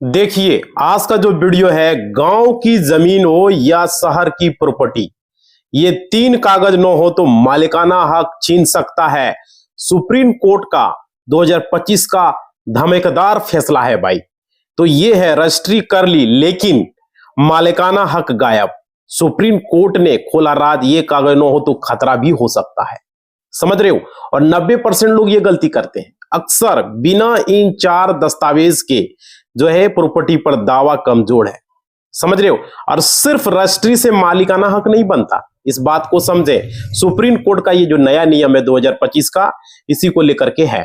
देखिए, आज का जो वीडियो है, गांव की जमीन हो या शहर की प्रॉपर्टी, ये तीन कागज न हो तो मालिकाना हक छीन सकता है। सुप्रीम कोर्ट का 2025 का धमाकेदार फैसला है भाई। तो ये है रजिस्ट्री कर ली लेकिन मालिकाना हक गायब। सुप्रीम कोर्ट ने खोला राज, ये कागज न हो तो खतरा भी हो सकता है। समझ रहे हो? और 90% लोग ये गलती करते हैं। अक्सर बिना इन चार दस्तावेज के जो है प्रॉपर्टी पर दावा कमजोर है। समझ रहे हो? और सिर्फ रजिस्ट्री से मालिकाना हक नहीं बनता, इस बात को समझे। सुप्रीम कोर्ट का ये जो नया नियम है 2025 का, इसी को लेकर के है।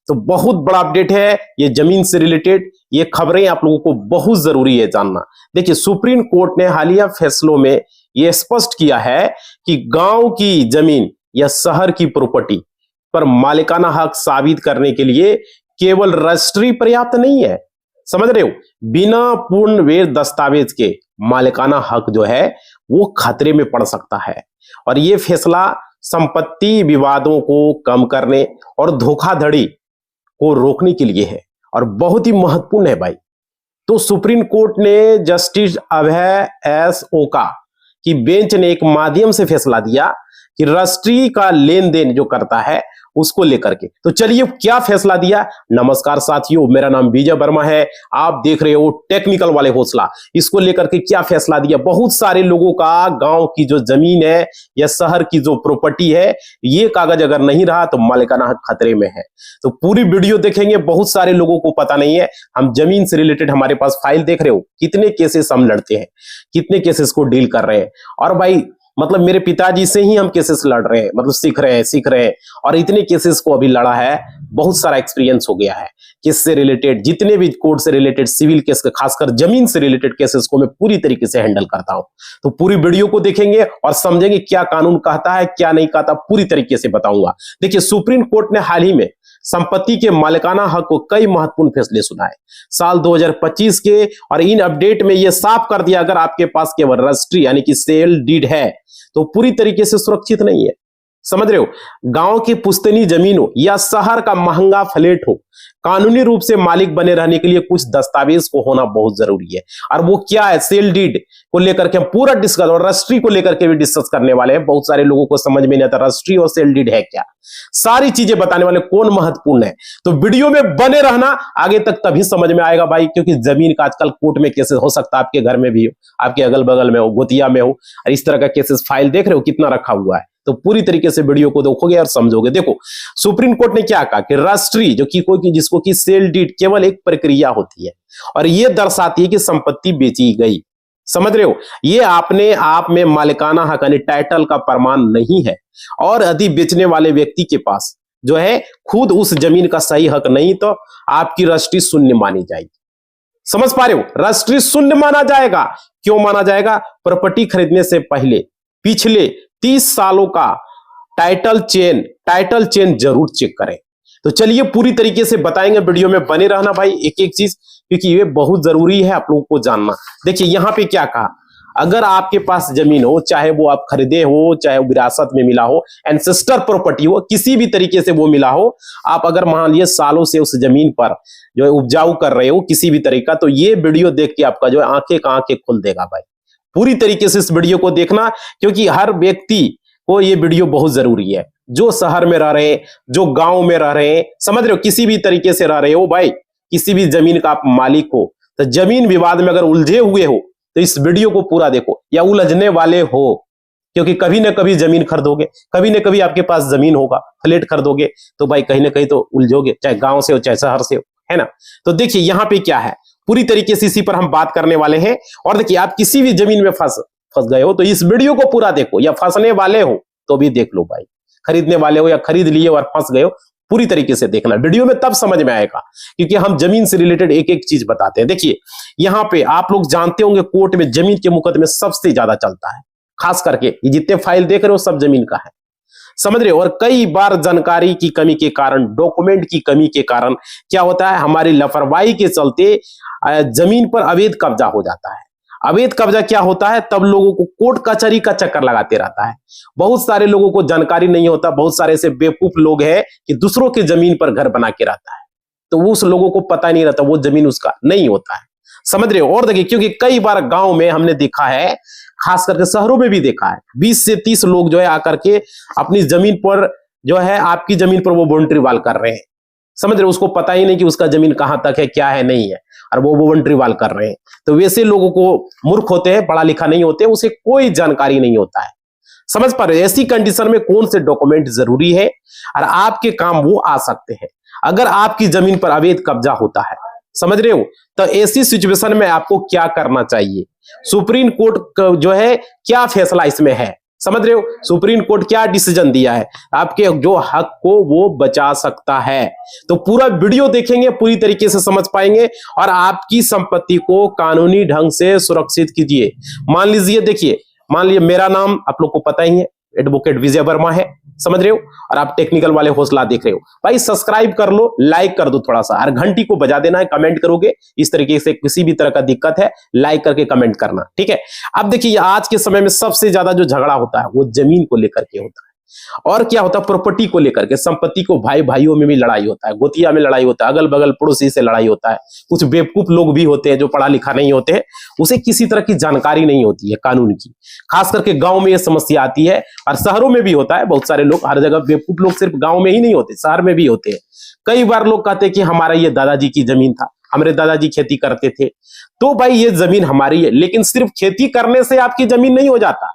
तो बहुत बड़ा अपडेट है ये जमीन से रिलेटेड। ये खबरें आप लोगों को बहुत जरूरी है जानना। देखिए, सुप्रीम कोर्ट ने हालिया फैसलों में यह स्पष्ट किया है कि गांव की जमीन या शहर की प्रॉपर्टी पर मालिकाना हक साबित करने के लिए केवल रजिस्ट्री पर्याप्त नहीं है। समझ रहे हो? बिना पूर्ण वैध दस्तावेज के मालिकाना हक जो है वो खतरे में पड़ सकता है। और ये फैसला संपत्ति विवादों को कम करने और धोखाधड़ी को रोकने के लिए है और बहुत ही महत्वपूर्ण है भाई। तो सुप्रीम कोर्ट ने जस्टिस अभय एस ओका की बेंच ने एक माध्यम से फैसला दिया कि रजिस्ट्री का लेन देन जो करता है उसको लेकर के। तो चलिए क्या फैसला दिया। नमस्कार साथियों, मेरा नाम विजय वर्मा है, आप देख रहे हो टेक्निकल वाले हौसला। इसको लेकर के क्या फैसला दिया। बहुत सारे लोगों का गांव की जो जमीन है या शहर की जो प्रॉपर्टी है, ये कागज अगर नहीं रहा तो मालिकाना हक खतरे में है। तो पूरी वीडियो देखेंगे। बहुत सारे लोगों को पता नहीं है, हम जमीन से रिलेटेड हमारे पास फाइल देख रहे हो, कितने केसेस हम लड़ते हैं, कितने केसेस को डील कर रहे हैं। और भाई मतलब मेरे पिताजी से ही हम केसेस लड़ रहे हैं, मतलब सीख रहे हैं और इतने केसेस को अभी लड़ा है। बहुत सारा एक्सपीरियंस हो गया है केस से रिलेटेड, जितने भी कोर्ट से रिलेटेड सिविल केस के, खासकर जमीन से रिलेटेड केसेस को मैं पूरी तरीके से हैंडल करता हूं। तो पूरी वीडियो को देखेंगे और समझेंगे क्या कानून कहता है, क्या नहीं कहता, पूरी तरीके से बताऊंगा। देखिए, सुप्रीम कोर्ट ने हाल ही में संपत्ति के मालिकाना हक को कई महत्वपूर्ण फैसले सुनाए साल 2025 के। और इन अपडेट में यह साफ कर दिया, अगर आपके पास केवल रजिस्ट्री यानी कि सेल डीड है तो पूरी तरीके से सुरक्षित नहीं है। समझ रहे हो? गांव की पुश्तैनी जमीन हो या शहर का महंगा फ्लैट हो, कानूनी रूप से मालिक बने रहने के लिए कुछ दस्तावेज को होना बहुत जरूरी है। और वो क्या है, सेल डीड को लेकर के हम पूरा डिस्कस, और रजिस्ट्री को लेकर के भी डिस्कस करने वाले हैं। बहुत सारे लोगों को समझ में नहीं आता रजिस्ट्री और सेल डीड है क्या, सारी चीजें बताने वाले, कौन महत्वपूर्ण है। तो वीडियो में बने रहना, आगे तक तभी समझ में आएगा भाई। क्योंकि जमीन का आजकल कोर्ट में केसेस हो सकता है, आपके घर में भी हो, आपके अगल बगल में हो, गोतिया में हो, और इस तरह का केसेस फाइल देख रहे हो कितना रखा हुआ है। तो पूरी तरीके से वीडियो को देखोगे और समझोगे। देखो, सुप्रीम कोर्ट ने क्या कहा कि रजिस्ट्री जो कि कोई जिसको कि सेल डीड केवल एक प्रक्रिया होती है और यह दर्शाती है कि संपत्ति बेची गई। समझ रहे हो? ये अपने आप में मालिकाना हक यानी टाइटल का प्रमाण नहीं है। और यदि बेचने वाले व्यक्ति के पास जो है खुद उस जमीन का सही हक नहीं तो आपकी रजिस्ट्री शून्य मानी जाएगी। समझ पा रहे हो? रजिस्ट्री शून्य माना जाएगा। क्यों माना जाएगा? प्रॉपर्टी खरीदने से पहले पिछले 30 सालों का टाइटल चेन जरूर चेक करें। तो चलिए पूरी तरीके से बताएंगे, वीडियो में बने रहना भाई, एक एक चीज, क्योंकि ये बहुत जरूरी है आप लोगों को जानना। देखिए यहां पे क्या कहा, अगर आपके पास जमीन हो, चाहे वो आप खरीदे हो, चाहे वो विरासत में मिला हो, एंसेस्टर प्रॉपर्टी हो, किसी भी तरीके से वो मिला हो, आप अगर मान लीजिए सालों से उस जमीन पर जो है उपजाऊ कर रहे हो किसी भी तरीका, तो ये वीडियो देख के आपका जो है आंखें खुल देगा भाई। पूरी तरीके से इस वीडियो को देखना, क्योंकि हर व्यक्ति को ये वीडियो बहुत जरूरी है। जो शहर में रह रहे हैं, जो गांव में रह रहे हैं, समझ रहे हो, किसी भी तरीके से रह रहे हो भाई, किसी भी जमीन का आप मालिक हो, तो जमीन विवाद में अगर उलझे हुए हो तो इस वीडियो को पूरा देखो, या उलझने वाले हो, क्योंकि कभी ना कभी जमीन खरीदोगे, कभी ना कभी आपके पास जमीन होगा, फ्लैट खरीदोगे, तो भाई कहीं ना कहीं तो उलझोगे, चाहे गांव से हो चाहे शहर से हो, है ना। तो देखिए यहाँ पे क्या है, पूरी तरीके से इसी पर हम बात करने वाले हैं। और देखिए, आप किसी भी जमीन में फंस गए हो तो इस वीडियो को पूरा देखो, या फंसने वाले हो तो भी देख लो भाई, खरीदने वाले हो या खरीद लिए और फंस गए हो, पूरी तरीके से देखना वीडियो में, तब समझ में आएगा। क्योंकि हम जमीन से रिलेटेड एक एक चीज बताते हैं। देखिए यहां पे आप लोग जानते होंगे, कोर्ट में जमीन के मुकदमे सबसे ज्यादा चलता है, खास करके ये जितने फाइल देख रहे हो सब जमीन का है। समझ रहे हो? और कई बार जानकारी की कमी के कारण, डॉक्यूमेंट की कमी के कारण क्या होता है, हमारी लापरवाही के चलते जमीन पर अवैध कब्जा हो जाता है। अवैध कब्जा क्या होता है, तब लोगों को कोर्ट कचहरी का चक्कर लगाते रहता है। बहुत सारे लोगों को जानकारी नहीं होता, बहुत सारे ऐसे बेवकूफ लोग हैं कि दूसरों की जमीन पर घर बना के रहता है, तो उस लोगों को पता नहीं रहता वो जमीन उसका नहीं होता है। समझ रहे हो। और देखिए, क्योंकि कई बार गांव में हमने देखा है, खास करके शहरों में भी देखा है, 20 से 30 लोग जो है आकर के अपनी जमीन पर जो है, आपकी जमीन पर वो बाउंड्री वाल कर रहे हैं। समझ रहे हो, उसको पता ही नहीं कि उसका जमीन कहां तक है, क्या है, नहीं है, और वो बाउंड्री वाल कर रहे हैं। तो वैसे लोगों को, मूर्ख होते हैं, पढ़ा लिखा नहीं होते, उसे कोई जानकारी नहीं होता है। समझ पा रहे हो, ऐसी कंडीशन में कौन से डॉक्यूमेंट जरूरी है और आपके काम वो आ सकते हैं अगर आपकी जमीन पर अवैध कब्जा होता है। समझ रहे हो, तो ऐसी सिचुएशन में आपको क्या करना चाहिए, सुप्रीम कोर्ट जो है क्या फैसला इसमें है। समझ रहे हो, सुप्रीम कोर्ट क्या डिसीजन दिया है, आपके जो हक को वो बचा सकता है। तो पूरा वीडियो देखेंगे, पूरी तरीके से समझ पाएंगे और आपकी संपत्ति को कानूनी ढंग से सुरक्षित कीजिए। मान लीजिए, देखिए, मान लीजिए मेरा नाम आप लोग को पता ही है, एडवोकेट विजय वर्मा है। समझ रहे हो, और आप टेक्निकल वाले हौसला देख रहे हो, भाई सब्सक्राइब कर लो, लाइक कर दो थोड़ा सा, और घंटी को बजा देना है, कमेंट करोगे इस तरीके से, किसी भी तरह का दिक्कत है लाइक करके कमेंट करना, ठीक है। अब देखिए, आज के समय में सबसे ज्यादा जो झगड़ा होता है वो जमीन को लेकर के होता है, और क्या होता है, प्रॉपर्टी को लेकर के, संपत्ति को, भाई भाइयों में भी लड़ाई होता है, गोतिया में लड़ाई होता है, अगल बगल पड़ोसी से लड़ाई होता है। कुछ बेवकूफ लोग भी होते हैं जो पढ़ा लिखा नहीं होते हैं, उसे किसी तरह की जानकारी नहीं होती है कानून की। खास करके गांव में यह समस्या आती है, और शहरों में भी होता है। बहुत सारे लोग, हर जगह बेवकूफ लोग सिर्फ गांव में ही नहीं होते, शहर में भी होते हैं। कई बार लोग कहते हैं कि हमारा ये दादाजी की जमीन था, हमारे दादाजी खेती करते थे, तो भाई ये जमीन हमारी है। लेकिन सिर्फ खेती करने से आपकी जमीन नहीं हो जाता,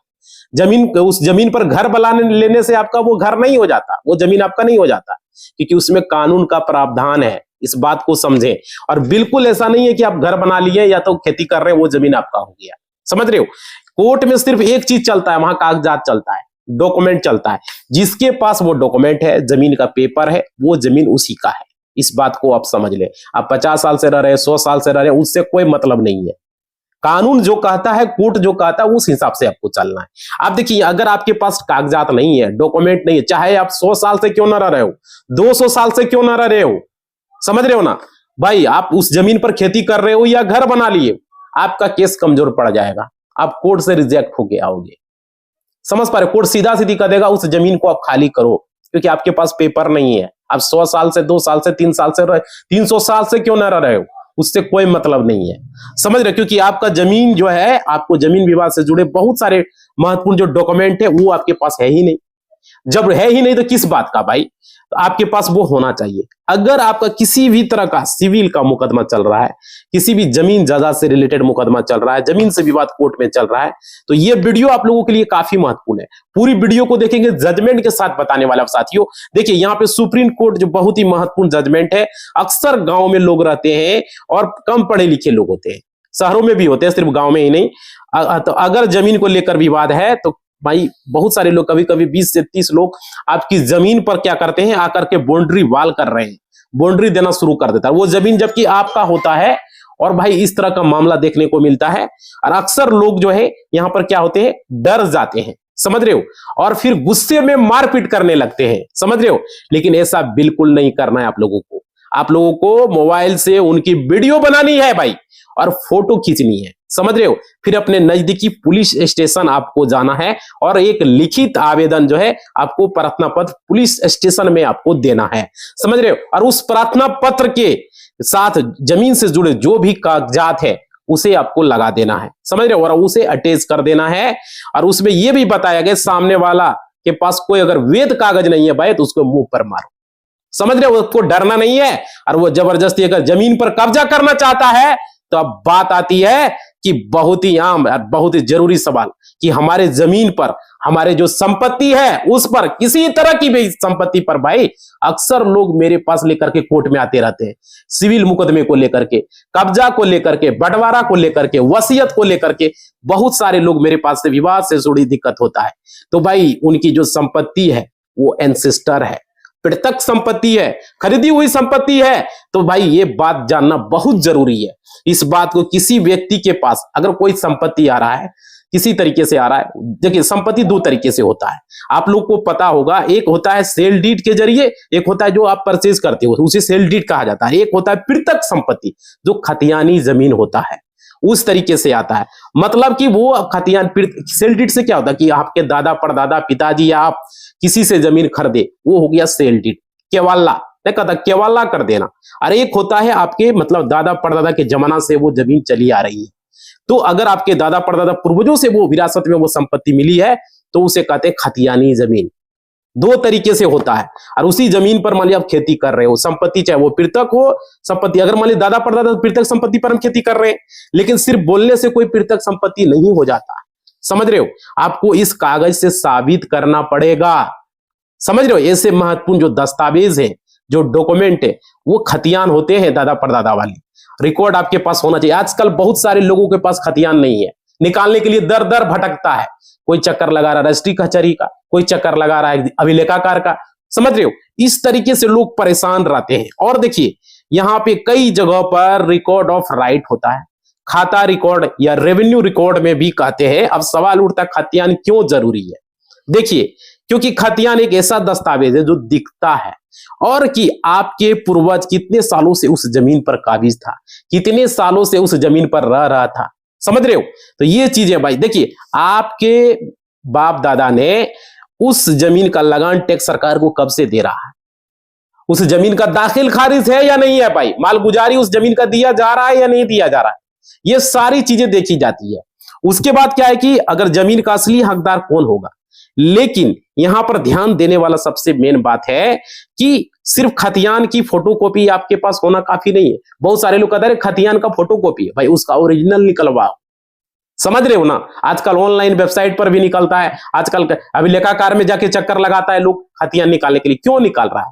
जमीन, उस जमीन पर घर बनाने लेने से आपका वो घर नहीं हो जाता, वो जमीन आपका नहीं हो जाता, क्योंकि उसमें कानून का प्रावधान है। इस बात को समझें। और बिल्कुल ऐसा नहीं है कि आप घर बना लिए या तो खेती कर रहे हैं वो जमीन आपका हो गया। समझ रहे हो, कोर्ट में सिर्फ एक चीज चलता है, वहां कागजात चलता है, डॉक्यूमेंट चलता है। जिसके पास वो डॉक्यूमेंट है, जमीन का पेपर है, वो जमीन उसी का है। इस बात को आप समझ ले। आप 50 साल से रह रहे हैं, 100 साल से रह रहे हैं, उससे कोई मतलब नहीं है। कानून जो कहता है, कोर्ट जो कहता है, उस हिसाब से आपको चलना है। आप देखिए, अगर आपके पास कागजात नहीं है, डॉक्यूमेंट नहीं है, चाहे आप 100 साल से क्यों ना रह रहे हो, 200 साल से क्यों ना रह रहे हो, समझ रहे हो ना भाई, आप उस जमीन पर खेती कर रहे हो या घर बना लिए, आपका केस कमजोर पड़ जाएगा, आप कोर्ट से रिजेक्ट होके आओगे। समझ पा रहे, कोर्ट सीधा सीधी कह देगा उस जमीन को आप खाली करो, क्योंकि आपके पास पेपर नहीं है। आप 100 साल से, 2 साल से, 3 साल से, 300 साल से क्यों ना रह रहे हो, उससे कोई मतलब नहीं है। समझ रहे, क्योंकि आपका जमीन जो है, आपको जमीन विवाद से जुड़े बहुत सारे महत्वपूर्ण जो डॉक्यूमेंट है वो आपके पास है ही नहीं। जब है ही नहीं तो किस बात का भाई, तो आपके पास वो होना चाहिए। अगर आपका किसी भी तरह का सिविल का मुकदमा चल रहा है, किसी भी जमीन जायदाद से रिलेटेड मुकदमा चल रहा है, जमीन से विवाद कोर्ट में चल रहा है, तो ये वीडियो आप लोगों के लिए काफी महत्वपूर्ण है। पूरी वीडियो को देखेंगे, जजमेंट के साथ बताने वाला साथियों। देखिए, यहाँ पे सुप्रीम कोर्ट जो बहुत ही महत्वपूर्ण जजमेंट है। अक्सर गांव में लोग रहते हैं और कम पढ़े लिखे लोग होते हैं, शहरों में भी होते हैं, सिर्फ गांव में ही नहीं। तो अगर जमीन को लेकर विवाद है तो भाई बहुत सारे लोग, कभी कभी 20 से 30 लोग आपकी जमीन पर क्या करते हैं, आकर के बाउंड्री वाल कर रहे हैं, बाउंड्री देना शुरू कर देता है, वो जमीन जबकि आपका होता है। और भाई इस तरह का मामला देखने को मिलता है, और अक्सर लोग जो है यहाँ पर क्या होते हैं, डर जाते हैं, समझ रहे हो, और फिर गुस्से में मारपीट करने लगते हैं, समझ रहे हो। लेकिन ऐसा बिल्कुल नहीं करना है आप लोगों को। आप लोगों को मोबाइल से उनकी वीडियो बनानी है भाई, और फोटो खींचनी है, समझ रहे हो। फिर अपने नजदीकी पुलिस स्टेशन आपको जाना है, और एक लिखित आवेदन जो है आपको प्रार्थना पत्र पुलिस स्टेशन में आपको देना है, समझ रहे हो। और उस प्रार्थना पत्र के साथ जमीन से जुड़े जो भी कागजात है उसे आपको लगा देना है, समझ रहे हो, और उसे अटैच कर देना है। और उसमें यह भी बताया गया, सामने वाला के पास कोई अगर वैध कागज नहीं है भाई, तो उसको मुंह पर मारो, समझ रहे हो। उसको डरना नहीं है, और वो जबरदस्ती अगर जमीन पर कब्जा करना चाहता है, तो अब बात आती है कि बहुत ही आम और बहुत ही जरूरी सवाल कि हमारे जमीन पर, हमारे जो संपत्ति है उस पर, किसी तरह की भी संपत्ति पर भाई, अक्सर लोग मेरे पास लेकर के कोर्ट में आते रहते हैं, सिविल मुकदमे को लेकर के, कब्जा को लेकर के, बंटवारा को लेकर के, वसीयत को लेकर के, बहुत सारे लोग मेरे पास से विवाद से जुड़ी दिक्कत होता है। तो भाई उनकी जो संपत्ति है वो एंसेस्टर है, पृथक संपत्ति है, खरीदी हुई संपत्ति है। तो भाई ये बात जानना बहुत जरूरी है। इस बात को किसी व्यक्ति के पास अगर कोई संपत्ति आ रहा है, किसी तरीके से आ रहा है, देखिए संपत्ति 2 तरीके से होता है, आप लोग को पता होगा। एक होता है सेल डीड के जरिए, एक होता है जो आप परचेज करते हो उसे सेल डीड कहा जाता है, एक होता है पृथक संपत्ति जो खतियानी जमीन होता है, उस तरीके से आता है। मतलब कि वो खतियान, सेल डीड से क्या होता है कि आपके दादा परदादा पिताजी या आप किसी से जमीन खरीदे, वो हो गया सेल डीड, केवाला, नहीं कहता केवाला कर देना। अरे एक होता है आपके मतलब दादा परदादा के जमाना से वो जमीन चली आ रही है, तो अगर आपके दादा परदादा पूर्वजों से वो विरासत में वो संपत्ति मिली है तो उसे कहते हैं खतियानी जमीन। दो तरीके से होता है, और उसी जमीन पर मान लिया आप खेती कर रहे हो, संपत्ति चाहे वो पृथक हो संपत्ति, अगर मान लिया दादा परदादा पृथक संपत्ति पर हम खेती कर रहे हैं, लेकिन सिर्फ बोलने से कोई पृथक संपत्ति नहीं हो जाता, समझ रहे हो। आपको इस कागज से साबित करना पड़ेगा, समझ रहे हो। ऐसे महत्वपूर्ण जो दस्तावेज है, जो डॉक्यूमेंट है, वो खतियान होते हैं दादा परदादा वाले। रिकॉर्ड आपके पास होना चाहिए। आजकल बहुत सारे लोगों के पास खतियान नहीं है, निकालने के लिए दर दर भटकता है, कोई चक्कर लगा रहा है रजिस्ट्री कचहरी का, कोई चक्कर लगा रहा है अभिलेखाकार का, समझ रहे हो। इस तरीके से लोग परेशान रहते हैं। और देखिए यहां पे कई जगहों पर रिकॉर्ड ऑफ राइट होता है, खाता रिकॉर्ड या रेवेन्यू रिकॉर्ड में भी कहते हैं। अब सवाल उठता है खतियान क्यों जरूरी है। देखिए क्योंकि खतियान एक ऐसा दस्तावेज है जो दिखता है और कि आपके पूर्वज कितने सालों से उस जमीन पर काबिज था, कितने सालों से उस जमीन पर रह रहा था, समझ रहे हो। तो ये चीजें भाई देखिए, आपके बाप दादा ने उस जमीन का लगान टैक्स सरकार को कब से दे रहा है, उस जमीन का दाखिल खारिज है या नहीं है भाई, मालगुजारी उस जमीन का दिया जा रहा है या नहीं दिया जा रहा है, ये सारी चीजें देखी जाती है। उसके बाद क्या है कि अगर जमीन का असली हकदार कौन होगा। लेकिन यहां पर ध्यान देने वाला सबसे मेन बात है कि सिर्फ खतियान की फोटोकॉपी आपके पास होना काफी नहीं है। बहुत सारे लोग कहते हैं खतियान का फोटोकॉपी है, भाई उसका ओरिजिनल निकलवाओ, समझ रहे हो ना। आजकल ऑनलाइन वेबसाइट पर भी निकलता है, आजकल अभिलेखाकार में जाके चक्कर लगाता है लोग खतियान निकालने के लिए। क्यों निकाल रहा है,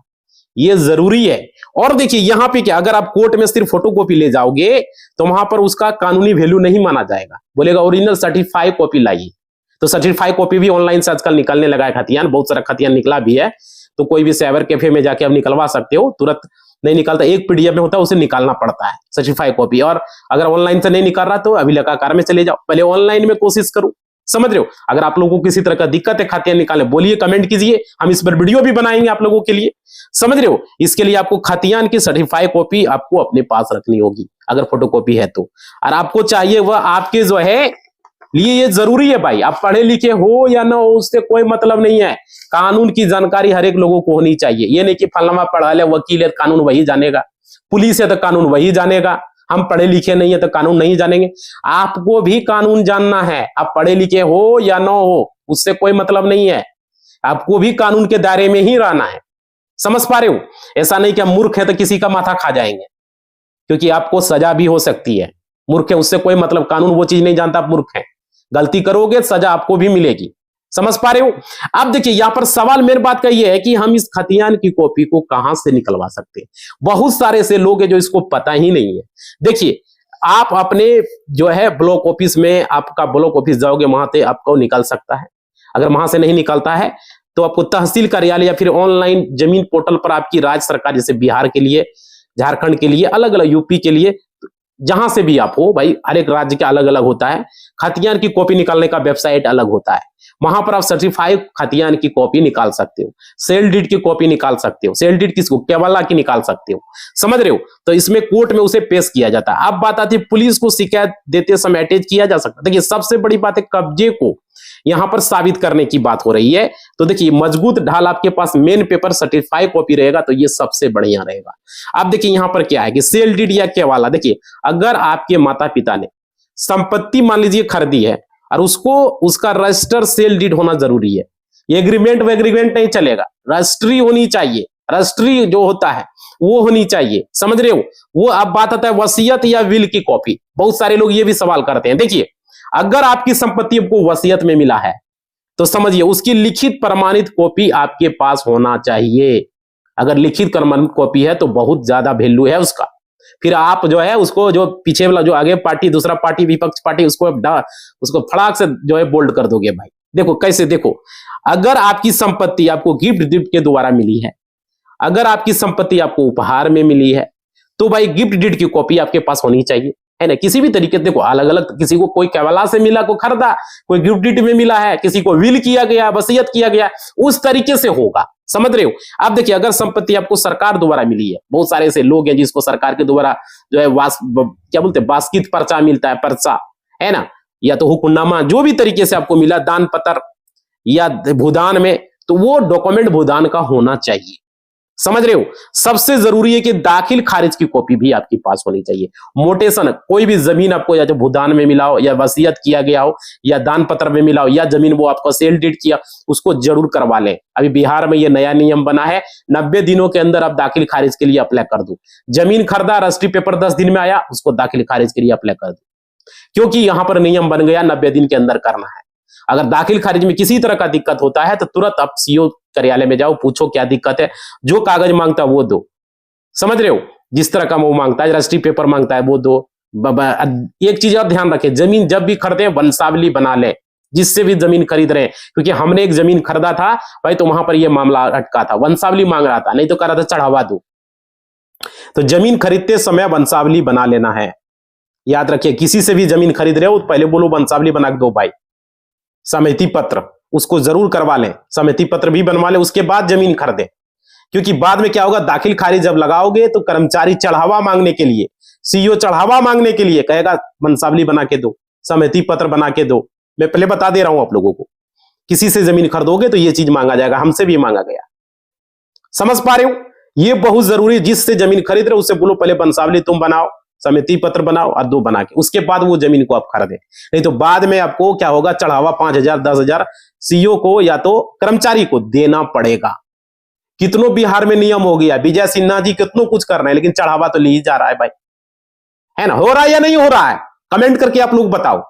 ये जरूरी है। और देखिए यहां पे क्या, अगर आप कोर्ट में सिर्फ फोटोकॉपी ले जाओगे तो वहां पर उसका कानूनी वैल्यू नहीं माना जाएगा, बोलेगा ओरिजिनल सर्टिफाइड कॉपी लाइए। तो सर्टिफाइड कॉपी भी ऑनलाइन से आजकल निकलने लगा है खतियान, बहुत सारा खतियान निकला भी है। तो कोई भी साइबर कैफे में जाके आप निकलवा सकते हो, तुरंत नहीं निकलता, एक पीडीएफ में होता है उसे निकालना पड़ता है सर्टिफाइड कॉपी। और अगर ऑनलाइन से नहीं निकाल रहा तो अभिलेखाकार में चले जाओ, पहले ऑनलाइन में कोशिश करो, समझ रहे हो। अगर आप लोगों को किसी तरह का दिक्कत है खतियान निकालने, बोलिए, कमेंट कीजिए, हम इस पर वीडियो भी बनाएंगे आप लोगों के लिए, समझ रहे हो। इसके लिए आपको खतियान की सर्टिफाइड कॉपी आपको अपने पास रखनी होगी, अगर फोटोकॉपी है तो। और आपको चाहिए वह आपके जो है लिए ये जरूरी है भाई, आप पढ़े लिखे हो या ना हो उससे कोई मतलब नहीं है। कानून की जानकारी हर एक लोगों को होनी चाहिए। ये नहीं कि फलाना पढ़ा ले, वकील है कानून वही जानेगा, पुलिस है तो कानून वही जानेगा, हम पढ़े लिखे नहीं है तो कानून नहीं जानेंगे। आपको भी कानून जानना है, आप पढ़े लिखे हो या ना हो उससे कोई मतलब नहीं है, आपको भी कानून के दायरे में ही रहना है, समझ पा रहे हो। ऐसा नहीं कि हम मूर्ख है तो किसी का माथा खा जाएंगे, क्योंकि आपको सजा भी हो सकती है। मूर्ख है उससे कोई मतलब, कानून वो चीज नहीं जानता, आप मूर्ख है, गलती करोगे सजा आपको भी मिलेगी, समझ पा रहे हो। अब देखिए यहां पर सवाल मेरी बात का ये है कि हम इस खतियान की कॉपी को कहां से निकलवा सकते हैं। बहुत सारे ऐसे लोग हैं जो इसको पता ही नहीं है। देखिए आप अपने जो है ब्लॉक ऑफिस में, आपका ब्लॉक ऑफिस जाओगे वहां से आपको निकल सकता है। अगर वहां से नहीं निकलता है तो आपको तहसील कार्यालय या फिर ऑनलाइन जमीन पोर्टल पर आपकी राज्य सरकार, जैसे बिहार के लिए, झारखंड के लिए, अलग अलग यूपी के लिए, जहां से भी आप हो भाई, हर एक राज्य के अलग अलग होता है। खतियान की कॉपी निकालने का वेबसाइट अलग होता है, वहां पर आप सर्टिफाइड खतियान की कॉपी निकाल सकते हो, सेल डीड की कॉपी निकाल सकते हो। सेल डीड किसको, केवाला की निकाल सकते हो, समझ रहे हो। तो इसमें कोर्ट में उसे पेश किया जाता है। अब बात आती है पुलिस को शिकायत देते समय अटैच किया जा सकता है। देखिए सबसे बड़ी बात है कब्जे को यहां पर साबित करने की बात हो रही है। तो देखिए मजबूत ढाल आपके पास मेन पेपर सर्टिफाइड कॉपी रहेगा तो ये सबसे बढ़िया रहेगा। अब देखिए यहां पर क्या है कि सेल डीड या केवाला, देखिए अगर आपके माता पिता ने संपत्ति मान लीजिए खरीदी है और उसको उसका रजिस्टर सेल डीड होना जरूरी है, एग्रीमेंट वेग्रीमेंट नहीं चलेगा, रजिस्ट्री होनी चाहिए, रजिस्ट्री जो होता है वो होनी चाहिए, समझ रहे हो। वो अब बात आता है वसीयत या विल की कॉपी। बहुत सारे लोग ये भी सवाल करते हैं। देखिए अगर आपकी संपत्ति आपको वसीयत में मिला है तो समझिए उसकी लिखित प्रमाणित कॉपी आपके पास होना चाहिए। अगर लिखित प्रमाणित कॉपी है तो बहुत ज्यादा वैल्यू है उसका। फिर आप जो है उसको, जो पीछे वाला जो आगे पार्टी, दूसरा पार्टी, विपक्ष पार्टी, उसको फड़ाक से जो है बोल्ड कर दोगे भाई। देखो कैसे, देखो अगर आपकी संपत्ति आपको गिफ्ट डिड के द्वारा मिली है, अगर आपकी संपत्ति आपको उपहार में मिली है तो भाई गिफ्ट डिड की कॉपी आपके पास होनी चाहिए, है ना। किसी भी तरीके से देखो अलग अलग, किसी को कोई केवाला से मिला, कोई खरीदा, कोई गिफ्ट डिड में मिला है, किसी को विल किया गया, वसीयत किया गया, उस तरीके से होगा, समझ रहे हो। अब देखिए अगर संपत्ति आपको सरकार द्वारा मिली है, बहुत सारे ऐसे लोग हैं जिसको सरकार के द्वारा जो है क्या बोलते हैं वास्कित पर्चा मिलता है, पर्चा, है ना, या तो हुक्मनामा, जो भी तरीके से आपको मिला, दान पत्र या भूदान में, तो वो डॉक्यूमेंट भूदान का होना चाहिए, समझ रहे हो। सबसे जरूरी है कि दाखिल खारिज की कॉपी भी आपके पास होनी चाहिए। मोटेशन, कोई भी जमीन आपको या जो भूदान में मिला हो या वसीयत किया गया हो या दान पत्र में मिला हो या जमीन वो आपको सेल डीड किया, उसको जरूर करवा लें। अभी बिहार में ये नया नियम बना है, 90 दिनों के अंदर आप दाखिल खारिज के लिए अप्लाई कर दो। जमीन खरीदा, रजिस्ट्री पेपर 10 दिन में आया, उसको दाखिल खारिज के लिए अप्लाई कर दो, क्योंकि यहां पर नियम बन गया 90 दिन के अंदर करना है। अगर दाखिल खारिज में किसी तरह का दिक्कत होता है तो तुरंत आप सीओ कार्यालय में जाओ, पूछो क्या दिक्कत है, जो कागज मांगता है वो दो। समझ रहे हो, जिस तरह का वो मांगता है, रजिस्ट्री पेपर मांगता है वो दो। एक चीज और ध्यान रखें, जमीन जब भी खरीदे वंशावली बना ले, जिससे भी जमीन खरीद रहे हैं, क्योंकि हमने एक जमीन खरीदा था भाई, तो वहां पर ये मामला अटका था, वंशावली मांग रहा था, नहीं तो कह रहा था चढ़ावा दो। तो जमीन खरीदते समय वंशावली बना लेना है। याद रखिए, किसी से भी जमीन खरीद रहे हो तो पहले बोलो वंशावली बना के दो भाई। सहमति पत्र उसको जरूर करवा लें, सहमति पत्र भी बनवा लें, उसके बाद जमीन खरीदें। क्योंकि बाद में क्या होगा, दाखिल खारिज जब लगाओगे तो कर्मचारी चढ़ावा मांगने के लिए, सीईओ चढ़ावा मांगने के लिए कहेगा वंशावली बना के दो, सहमति पत्र बना के दो। मैं पहले बता दे रहा हूं आप लोगों को, किसी से जमीन खरीदोगे तो ये चीज मांगा जाएगा, हमसे भी मांगा गया। समझ पा रहे हो, ये बहुत जरूरी। जिससे जमीन खरीद रहे हो उससे बोलो पहले वंशावली तुम बनाओ, समिति पत्र बनाओ और 2 बना के उसके बाद वो जमीन को आप खरीदें। नहीं तो बाद में आपको क्या होगा, चढ़ावा 5,000 10,000 सीईओ को या तो कर्मचारी को देना पड़ेगा। कितनों बिहार में नियम हो गया, विजय सिन्हा जी कितनों कुछ कर रहे हैं, लेकिन चढ़ावा तो ली जा रहा है भाई, है ना। हो रहा है या नहीं हो रहा है, कमेंट करके आप लोग बताओ।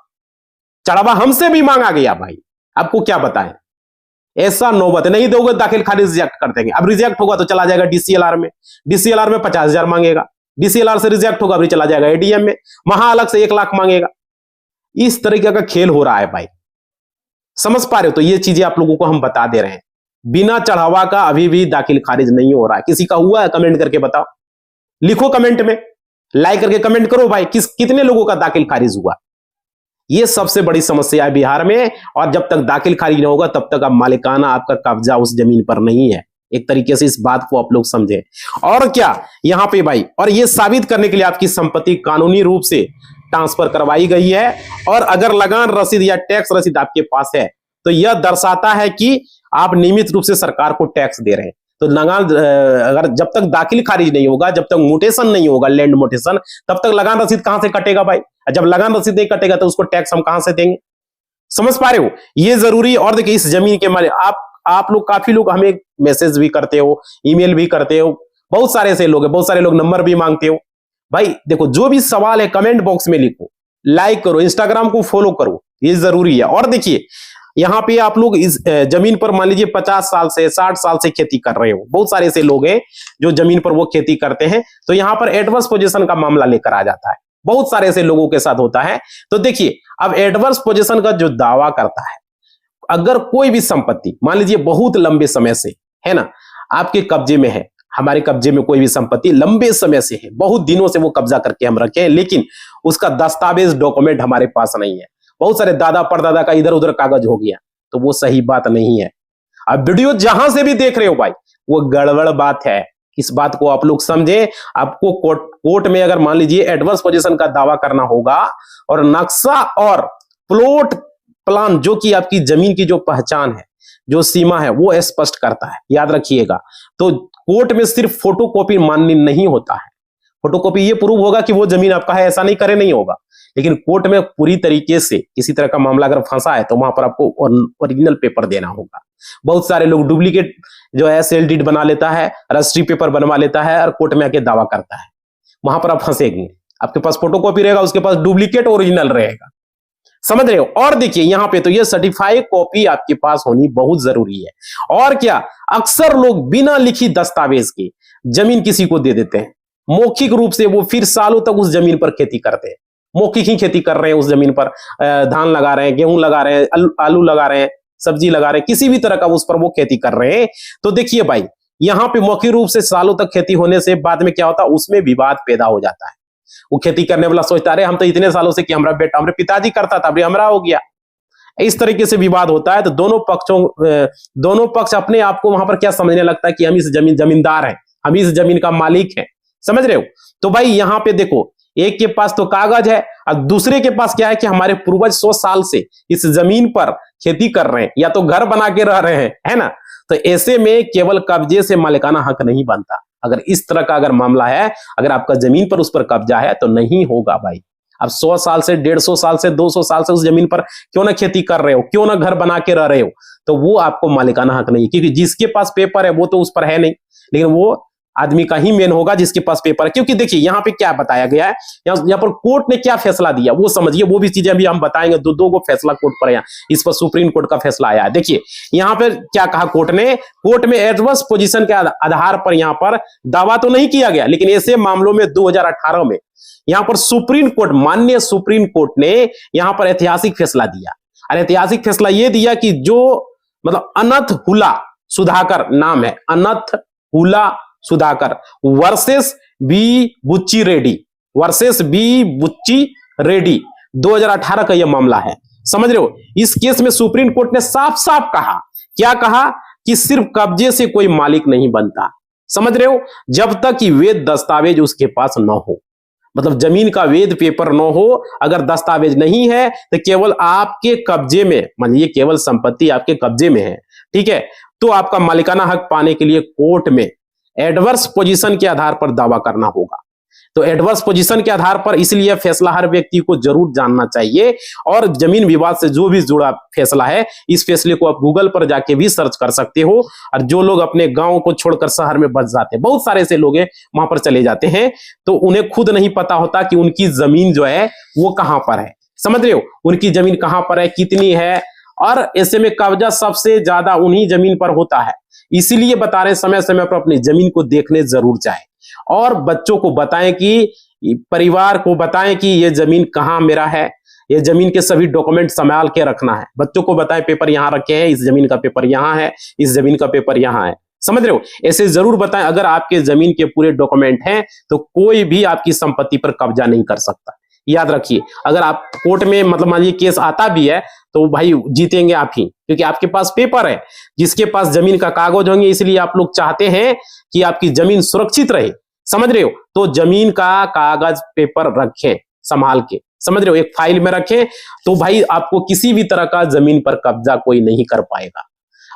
चढ़ावा हमसे भी मांगा गया भाई, आपको क्या बताएं। ऐसा नौबत नहीं दोगे दाखिल खारिज रिजेक्ट कर देंगे। अब रिजेक्ट होगा तो चला जाएगा डीसीएलआर में, डीसीएलआर में 50,000 मांगेगा, डीसीएलआर से रिजेक्ट होगा, अभी चला जाएगा एडीएम में, वहां अलग से 1 लाख मांगेगा। इस तरीके का खेल हो रहा है भाई, समझ पा रहे हो। तो ये चीजें आप लोगों को हम बता दे रहे हैं, बिना चढ़ावा का अभी भी दाखिल खारिज नहीं हो रहा है। किसी का हुआ है कमेंट करके बताओ, लिखो कमेंट में, लाइक करके कमेंट करो भाई, कितने लोगों का दाखिल खारिज हुआ। ये सबसे बड़ी समस्या है बिहार में, और जब तक दाखिल खारिज नहीं होगा तब तक आप मालिकाना आपका कब्जा उस जमीन पर नहीं है। एक तरीके से इस बात को आप लोग समझे। और क्या यहां पे भाई, और ये साबित करने के लिए आपकी संपत्ति कानूनी रूप से ट्रांसफर करवाई गई है, और अगर लगान रसीद या टैक्स रसीद आपके पास है तो यह दर्शाता है कि आप नियमित रूप से सरकार को टैक्स दे रहे हैं। तो लगान अगर जब तक दाखिल खारिज नहीं होगा, जब तक मोटेशन नहीं होगा, लैंड मोटेशन, तब तक लगान रसीद कहां से कटेगा भाई। जब लगान रसीद नहीं कटेगा तो उसको टैक्स हम कहां से देंगे। समझ पा रहे हो, ये जरूरी। और देखिए, इस जमीन के मालिक आप लोग, काफी लोग हमें मैसेज भी करते हो, ईमेल भी करते हो, बहुत सारे ऐसे लोग हैं, बहुत सारे लोग नंबर भी मांगते हो भाई। देखो, जो भी सवाल है कमेंट बॉक्स में लिखो, लाइक करो, इंस्टाग्राम को फॉलो करो, ये जरूरी है। और देखिए, यहां पे आप लोग इस जमीन पर मान लीजिए 50 साल से 60 साल से खेती कर रहे हो, बहुत सारे ऐसे लोग हैं जो जमीन पर वो खेती करते हैं, तो यहां पर एडवर्स पोजीशन का मामला लेकर आ जाता है, बहुत सारे ऐसे लोगों के साथ होता है। तो देखिए, अब एडवर्स पोजीशन का जो दावा करता है, अगर कोई भी संपत्ति मान लीजिए बहुत लंबे समय से है ना आपके कब्जे में है, हमारे कब्जे में कोई भी संपत्ति लंबे समय से है, बहुत दिनों से वो कब्जा करके हम रखे हैं, लेकिन उसका दस्तावेज डॉक्यूमेंट हमारे पास नहीं है, बहुत सारे दादा परदादा का इधर उधर कागज हो गया, तो वो सही बात नहीं है। अब वीडियो जहां से भी देख रहे हो भाई, वो गड़बड़ बात है, इस बात को आप लोग समझे। आपको कोर्ट में अगर मान लीजिए एडवर्स पोजीशन का दावा करना होगा, और नक्शा और प्लॉट प्लान, जो कि आपकी जमीन की जो पहचान है, जो सीमा है, वो स्पष्ट करता है, याद रखिएगा। तो कोर्ट में सिर्फ फोटोकॉपी मान्य नहीं होता है, फोटोकॉपी ये प्रूव होगा कि वो जमीन आपका है, ऐसा नहीं करे नहीं होगा, लेकिन कोर्ट में पूरी तरीके से किसी तरह का मामला अगर फंसा है तो वहां पर आपको ओरिजिनल पेपर देना होगा। बहुत सारे लोग डुप्लीकेट जो है सेल डीड बना लेता है, रजिस्ट्री पेपर बनवा लेता है और कोर्ट में आके दावा करता है, वहां पर आप फंसेंगे। आपके पास फोटोकॉपी रहेगा, उसके पास डुप्लीकेट ओरिजिनल रहेगा, समझ रहे हो। और देखिए यहां पे तो ये सर्टिफाइड कॉपी आपके पास होनी बहुत जरूरी है। और क्या, अक्सर लोग बिना लिखित दस्तावेज के जमीन किसी को दे देते हैं, मौखिक रूप से वो फिर सालों तक उस जमीन पर खेती करते हैं, मौखिक ही खेती कर रहे हैं, उस जमीन पर धान लगा रहे हैं, गेहूं लगा रहे हैं, आलू लगा रहे हैं, सब्जी लगा रहे हैं, किसी भी तरह का उस पर वो खेती कर रहे हैं। तो देखिए भाई, यहाँ पे मौखिक रूप से सालों तक खेती होने से बाद में क्या होता है, उसमें विवाद पैदा हो जाता है। वो खेती करने वाला सोचता है हम तो इतने सालों से कि हमारा बेटा, हमारे पिताजी करता था, अभी हमारा हो गया, इस तरीके से विवाद होता है। तो दोनों पक्ष अपने आप को वहां पर क्या समझने लगता है कि हम इस जमींदार हैं, हम इस जमीन का मालिक हैं, समझ रहे हो। तो भाई यहाँ पे देखो, एक के पास तो कागज है अब दूसरे के पास क्या है कि हमारे पूर्वज 100 साल से इस जमीन पर खेती कर रहे हैं या तो घर बना के रह रहे हैं, है ना। तो ऐसे में केवल कब्जे से मालिकाना हक नहीं बनता। अगर इस तरह का अगर मामला है, अगर आपका जमीन पर उस पर कब्जा है तो नहीं होगा भाई। अब 100 साल से 150 साल से 200 साल से उस जमीन पर क्यों ना खेती कर रहे हो, क्यों ना घर बना के रह रहे हो, तो वो आपको मालिकाना हक नहीं, क्योंकि जिसके पास पेपर है वो तो उस पर है नहीं, लेकिन वो आदमी का ही मेन होगा जिसके पास पेपर है। क्योंकि देखिए यहाँ पे क्या बताया गया है, यहाँ पर कोर्ट ने क्या फैसला दिया वो समझिए, वो भी चीजें अभी हम बताएंगे। दो को फैसला कोर्ट पर है, इस पर सुप्रीम कोर्ट का फैसला आया है। देखिए यहाँ पे क्या कहा कोर्ट ने, कोर्ट में एडवर्स पोजीशन के आधार पर यहाँ पर दावा तो नहीं किया गया, लेकिन ऐसे मामलों में 2018 में यहाँ पर सुप्रीम कोर्ट, माननीय सुप्रीम कोर्ट ने यहाँ पर ऐतिहासिक फैसला दिया। और ऐतिहासिक फैसला यह दिया कि जो मतलब अनंत हुला सुधाकर नाम है, अनंत हुला सुधाकर वर्सेस बी बुच्ची रेड्डी, वर्सेस बी बुच्ची रेड्डी, 2018 का यह मामला है। समझ रहे हो, इस केस में सुप्रीम कोर्ट ने साफ साफ कहा, क्या कहा कि सिर्फ कब्जे से कोई मालिक नहीं बनता। समझ रहे हो, जब तक कि वैध दस्तावेज उसके पास न हो, मतलब जमीन का वैध पेपर न हो, अगर दस्तावेज नहीं है तो केवल आपके कब्जे में, मानिए केवल संपत्ति आपके कब्जे में है, ठीक है, तो आपका मालिकाना हक पाने के लिए कोर्ट में एडवर्स पोजीशन के आधार पर दावा करना होगा। तो एडवर्स पोजीशन के आधार पर, इसलिए फैसला हर व्यक्ति को जरूर जानना चाहिए। और जमीन विवाद से जो भी जुड़ा फैसला है, इस फैसले को आप गूगल पर जाके भी सर्च कर सकते हो। और जो लोग अपने गांव को छोड़कर शहर में बस जाते हैं, बहुत सारे ऐसे लोग हैं वहां पर चले जाते हैं, तो उन्हें खुद नहीं पता होता कि उनकी जमीन जो है वो कहां पर है। समझ रहे हो, उनकी जमीन कहां पर है, कितनी है, और ऐसे में कब्जा सबसे ज्यादा उन्हीं जमीन पर होता है। इसीलिए बता रहे, समय समय पर अपनी जमीन को देखने जरूर जाएं और बच्चों को बताएं कि, परिवार को बताएं कि ये जमीन कहां मेरा है, ये जमीन के सभी डॉक्यूमेंट संभाल के रखना है। बच्चों को बताएं पेपर यहां रखे हैं, इस जमीन का पेपर यहां है, इस जमीन का पेपर यहां है। समझ रहे हो, ऐसे जरूर बताएं। अगर आपके जमीन के पूरे डॉक्यूमेंट हैं तो कोई भी आपकी संपत्ति पर कब्जा नहीं कर सकता। याद रखिए, अगर आप कोर्ट में मतलब मानिए केस आता भी है तो भाई जीतेंगे आप ही, क्योंकि आपके पास पेपर है। जिसके पास जमीन का कागज होंगे, इसलिए आप लोग चाहते हैं कि आपकी जमीन सुरक्षित रहे। समझ रहे हो, तो जमीन का कागज पेपर रखें संभाल के, समझ रहे हो, एक फाइल में रखें, तो भाई आपको किसी भी तरह का जमीन पर कब्जा कोई नहीं कर पाएगा।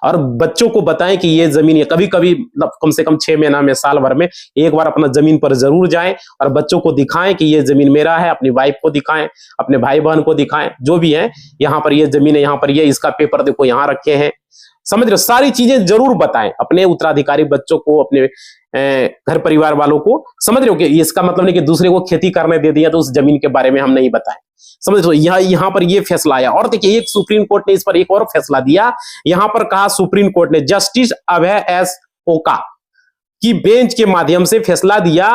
और बच्चों को बताएं कि ये जमीन, ये कभी कभी कम से कम 6 महीना में, साल भर में एक बार अपना जमीन पर जरूर जाएं और बच्चों को दिखाएं कि ये जमीन मेरा है। अपनी वाइफ को दिखाएं, अपने भाई बहन को दिखाएं, जो भी है, यहाँ पर ये जमीन है, यहाँ पर ये, इसका पेपर देखो यहाँ रखे हैं। समझ रहे हो, सारी चीजें जरूर बताएं अपने उत्तराधिकारी बच्चों को, अपने घर परिवार वालों को। समझ रहे हो कि इसका मतलब नहीं कि दूसरे को खेती करने दे दिया तो उस जमीन के बारे में हम नहीं बताएं। समझ रहे हो, यहाँ पर ये फैसला आया। और देखिए, एक सुप्रीम कोर्ट ने इस पर एक और फैसला दिया। यहाँ पर कहा सुप्रीम कोर्ट ने, जस्टिस अभय एस ओका की बेंच के माध्यम से फैसला दिया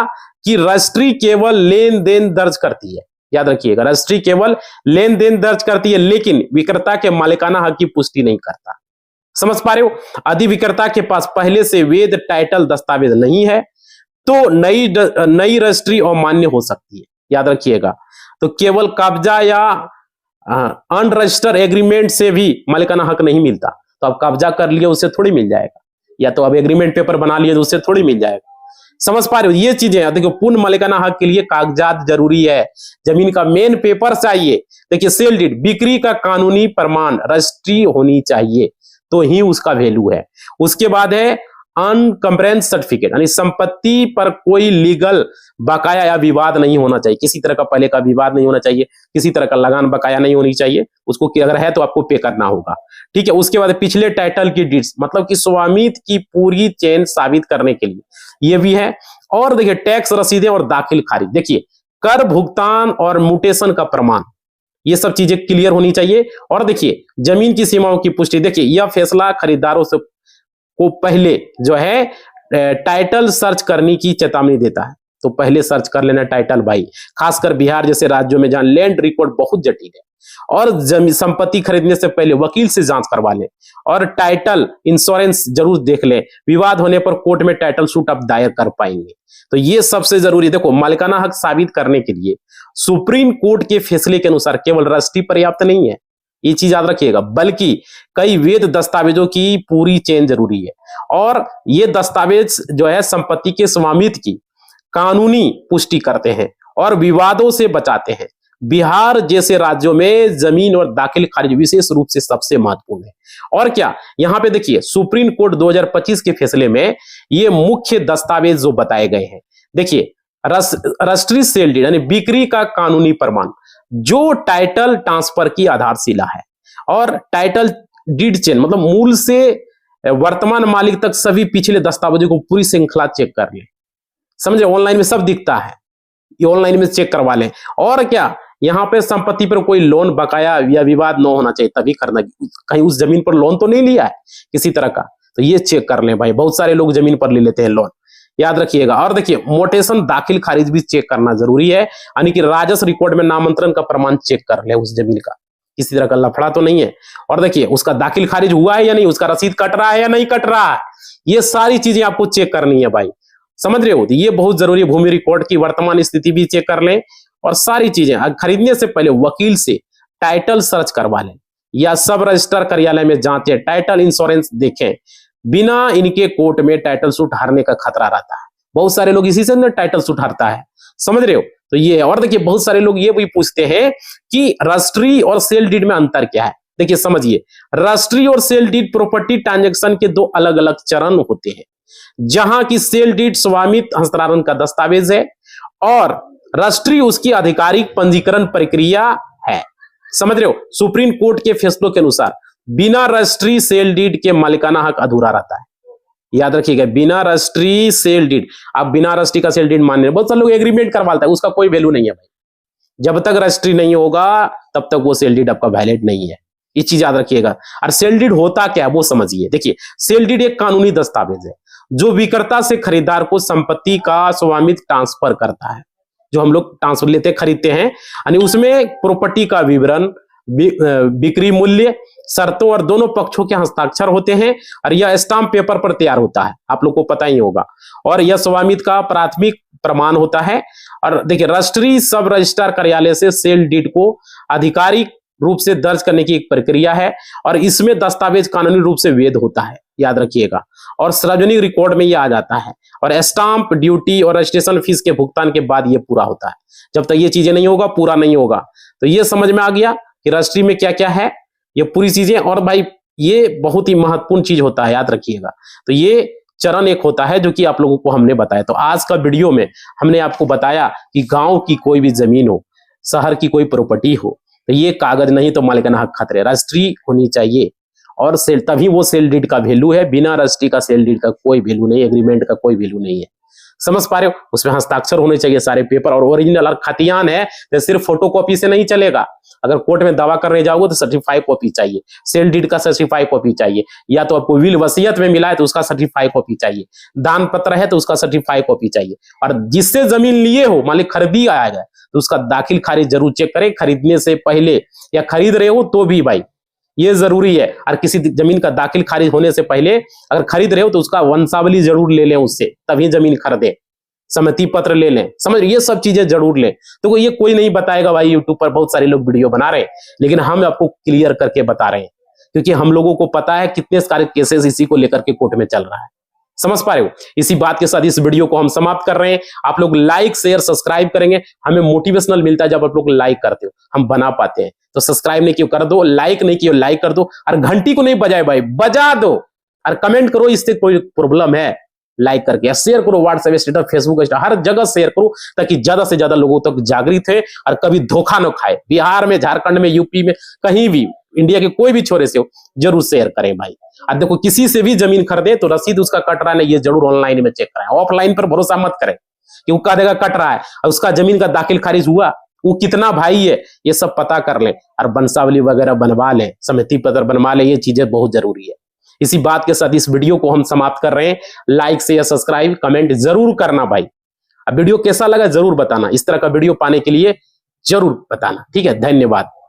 कि रजिस्ट्री केवल लेन देन दर्ज करती है। याद रखिएगा, रजिस्ट्री केवल लेन देन दर्ज करती है, लेकिन विक्रेता के मालिकाना हक की पुष्टि नहीं करता। समझ पा रहे हो, अधिविक्रेता के पास पहले से वैध टाइटल दस्तावेज नहीं है तो नई रजिस्ट्री अमान्य हो सकती है। याद रखिएगा, तो केवल कब्जा या अनरजिस्टर्ड एग्रीमेंट से भी मालिकाना हक नहीं मिलता। तो अब कब्जा कर लिए उससे थोड़ी मिल जाएगा, या तो अब एग्रीमेंट पेपर बना लिए तो उससे थोड़ी मिल जाएगा। समझ पा रहे हो, ये चीजें। देखिए, पूर्ण मालिकाना हक के लिए कागजात जरूरी है, जमीन का मेन पेपर चाहिए। देखिए, सेल डीड, बिक्री का कानूनी प्रमाण, रजिस्ट्री होनी चाहिए तो ही उसका वैल्यू है। उसके बाद है अनकम्प्रेंस सर्टिफिकेट, यानी संपत्ति पर कोई लीगल बकाया या विवाद नहीं होना चाहिए। किसी तरह का पहले का विवाद नहीं होना चाहिए, किसी तरह का लगान बकाया नहीं होनी चाहिए। उसको अगर है तो आपको पे करना होगा, ठीक है। उसके बाद पिछले टाइटल की डीड्स, मतलब कि स्वामित्व की पूरी चेन साबित करने के लिए ये भी है। और देखिए, टैक्स रसीदें और दाखिल खारिज, देखिए कर भुगतान और म्यूटेशन का प्रमाण, ये सब चीजें क्लियर होनी चाहिए। और देखिए, जमीन की सीमाओं की पुष्टि, देखिए यह फैसला खरीदारों से को पहले जो है टाइटल सर्च करने की चेतावनी देता है। तो पहले सर्च कर लेना टाइटल भाई, खासकर बिहार जैसे राज्यों में जहां लैंड रिकॉर्ड बहुत जटिल है। और जमीन संपत्ति खरीदने से पहले वकील से जांच करवा लें और टाइटल इंश्योरेंस जरूर देख लें। विवाद होने पर कोर्ट में टाइटल सूट आप दायर कर पाएंगे। तो ये सबसे जरूरी। देखो, मालिकाना हक साबित करने के लिए सुप्रीम कोर्ट के फैसले के अनुसार केवल रजिस्ट्री पर्याप्त नहीं है, ये चीज याद रखिएगा, बल्कि कई वैध दस्तावेजों की पूरी चेन जरूरी है। और ये दस्तावेज जो है संपत्ति के स्वामित्व की कानूनी पुष्टि करते हैं और विवादों से बचाते हैं। बिहार जैसे राज्यों में जमीन और दाखिल खारिज विशेष रूप से सबसे महत्वपूर्ण है। और क्या, यहां पे देखिए सुप्रीम कोर्ट 2025 के फैसले में ये मुख्य दस्तावेज जो बताए गए हैं, देखिए रजिस्ट्री सेल डीड यानी बिक्री का कानूनी प्रमाण जो टाइटल ट्रांसफर की आधारशिला है, और टाइटल डीड चेन मतलब मूल से वर्तमान मालिक तक सभी पिछले दस्तावेजों को पूरी श्रृंखला चेक कर ले। समझे, ऑनलाइन में सब दिखता है, ये ऑनलाइन में चेक करवा लें। और क्या, यहाँ पे संपत्ति पर कोई लोन बकाया या विवाद न होना चाहिए तभी करना, कहीं उस जमीन पर लोन तो नहीं लिया है किसी तरह का, तो ये चेक कर लें भाई। बहुत सारे लोग जमीन पर ले लेते हैं लोन, याद रखिएगा। और देखिए मोटेशन दाखिल खारिज भी चेक करना जरूरी है, यानी कि राजस्व रिकॉर्ड में नामांतरण का प्रमाण चेक कर ले उस जमीन का, किसी तरह का लफड़ा तो नहीं है। और देखिए उसका दाखिल खारिज हुआ है या नहीं, उसका रसीद कट रहा है या नहीं कट रहा है, ये सारी चीजें आपको चेक करनी है भाई, समझ रहे हो। तो ये बहुत जरूरी है। भूमि रिकॉर्ड की वर्तमान स्थिति भी चेक कर लें, और सारी चीजें खरीदने से पहले वकील से टाइटल सर्च करवा लें या सब रजिस्टर कार्यालय में जांचें, टाइटल इंश्योरेंस देखें। बिना इनके कोर्ट में टाइटल सूट हारने का खतरा रहता है। बहुत सारे लोग इसी से टाइटल सूट हारता है, समझ रहे हो। तो ये, और देखिए बहुत सारे लोग ये भी पूछते हैं कि रजिस्ट्री और सेल डीड में अंतर क्या है। देखिए समझिए, रजिस्ट्री और सेल डीड प्रॉपर्टी ट्रांजैक्शन के दो अलग अलग चरण होते हैं। जहां की सेल डीड स्वामित्व हस्तांतरण का दस्तावेज है और रजिस्ट्री उसकी आधिकारिक पंजीकरण प्रक्रिया है, समझ रहे हो। सुप्रीम कोर्ट के फैसलों के अनुसार बिना रजिस्ट्री सेल डीड के मालिकाना हक अधूरा रहता है, याद रखिएगा। बिना रजिस्ट्री सेल डीड, आप बिना रजिस्ट्री का सेल डीड मानने, बहुत सारे लोग एग्रीमेंट करवाते हैं, उसका कोई वैल्यू नहीं है भाई। जब तक रजिस्ट्री नहीं होगा तब तक वो सेल डीड आपका वैलिड नहीं है, ये चीज याद रखिएगा। और सेल डीड होता क्या है वो समझिए। देखिए सेल डीड एक कानूनी दस्तावेज है जो विक्रेता से खरीदार को संपत्ति का स्वामित्व ट्रांसफर करता है। जो हम लोग ट्रांसफर लेते खरीदते हैं, यानी उसमें प्रॉपर्टी का विवरण, बिक्री मूल्य, शर्तों और दोनों पक्षों के हस्ताक्षर होते हैं, और यह स्टाम्प पेपर पर तैयार होता है, आप लोग को पता ही होगा। और यह स्वामित्व का प्राथमिक प्रमाण होता है। और देखिए रजिस्ट्री सब रजिस्ट्रार कार्यालय से सेल डीड को आधिकारिक रूप से दर्ज करने की एक प्रक्रिया है, और इसमें दस्तावेज कानूनी रूप से वैध होता है, याद रखिएगा। और सार्वजनिक रिकॉर्ड में यह आ जाता है, और स्टाम्प ड्यूटी और रजिस्ट्रेशन फीस के भुगतान के बाद यह पूरा होता है। जब तक ये चीजें नहीं होगा पूरा नहीं होगा। तो ये समझ में आ गया कि रजिस्ट्री में क्या क्या है, ये पूरी चीजें। और भाई ये बहुत ही महत्वपूर्ण चीज होता है, याद रखिएगा। तो ये चरण एक होता है जो कि आप लोगों को हमने बताया। तो आज का वीडियो में हमने आपको बताया कि गांव की कोई भी जमीन हो, शहर की कोई प्रॉपर्टी हो, तो ये कागज नहीं तो मालिकाना हक खतरे, रजिस्ट्री होनी चाहिए। और सेल, तभी वो सेल डीड का वैल्यू है। बिना रजिस्ट्री का सेल डीड का कोई वैल्यू नहीं, एग्रीमेंट का कोई वैल्यू नहीं है, समझ पा रहे हो। उसमें हस्ताक्षर होने चाहिए सारे पेपर, और ओरिजिनल। और खतियान है तो सिर्फ फोटोकॉपी से नहीं चलेगा। अगर कोर्ट में दावा करने जाओगे तो सर्टिफाइड कॉपी चाहिए, सेल डीड का सर्टिफाइड कॉपी चाहिए, या तो आपको विल वसीयत में मिला है तो उसका सर्टिफाइड कॉपी चाहिए, दान पत्र है तो उसका सर्टिफाइड कॉपी चाहिए। और जिससे जमीन लिए हो, मालिक खरीदी आया है, तो उसका दाखिल खारिज जरूर चेक करें खरीदने से पहले, या खरीद रहे हो तो भी भाई ये जरूरी है। और किसी जमीन का दाखिल खारिज होने से पहले अगर खरीद रहे हो तो उसका वंशावली जरूर ले लें उससे, तभी जमीन खरीदे, सहमति पत्र ले लें, समझ, ये सब चीजें जरूर लें। तो ये कोई नहीं बताएगा भाई, यूट्यूब पर बहुत सारे लोग वीडियो बना रहे हैं, लेकिन हम आपको क्लियर करके बता रहे हैं, क्योंकि हम लोगों को पता है कितने सारे केसेस इसी को लेकर के कोर्ट में चल रहा है, समझ पा रहे हो। इसी बात के साथ इस वीडियो को हम समाप्त कर रहे हैं। आप लोग लाइक शेयर सब्सक्राइब करेंगे, हमें मोटिवेशनल मिलता है जब आप लोग लाइक करते हो, हम बना पाते हैं। तो सब्सक्राइब नहीं किया कर दो, लाइक नहीं किया लाइक कर दो, और घंटी को नहीं बजाए भाई, बजा दो, और कमेंट करो इससे कोई प्रॉब्लम है लाइक करके, या शेयर करो व्हाट्सएप स्टेटस फेसबुक हर जगह शेयर करो, ताकि ज्यादा से ज्यादा लोगों तक जागृत है और कभी धोखा न खाए। बिहार में, झारखंड में, यूपी में, कहीं भी, इंडिया के कोई भी छोरे से हो, जरूर शेयर करें भाई। अब देखो किसी से भी जमीन खरीदे तो रसीद उसका कट रहा है, ये जरूर ऑनलाइन में चेक कराएं, ऑफलाइन पर भरोसा मत करें कि वो कह देगा कट रहा है, और उसका जमीन का दाखिल खारिज हुआ, वो कितना भाई है, ये सब पता कर लें, और वंशावली वगैरह बनवा लें, सहमति पत्र बनवा लें, ये चीजें बहुत जरूरी है। इसी बात के साथ इस वीडियो को हम समाप्त कर रहे हैं। लाइक शेयर सब्सक्राइब कमेंट जरूर करना भाई। अब वीडियो कैसा लगा जरूर बताना, इस तरह का वीडियो पाने के लिए जरूर बताना, ठीक है। धन्यवाद।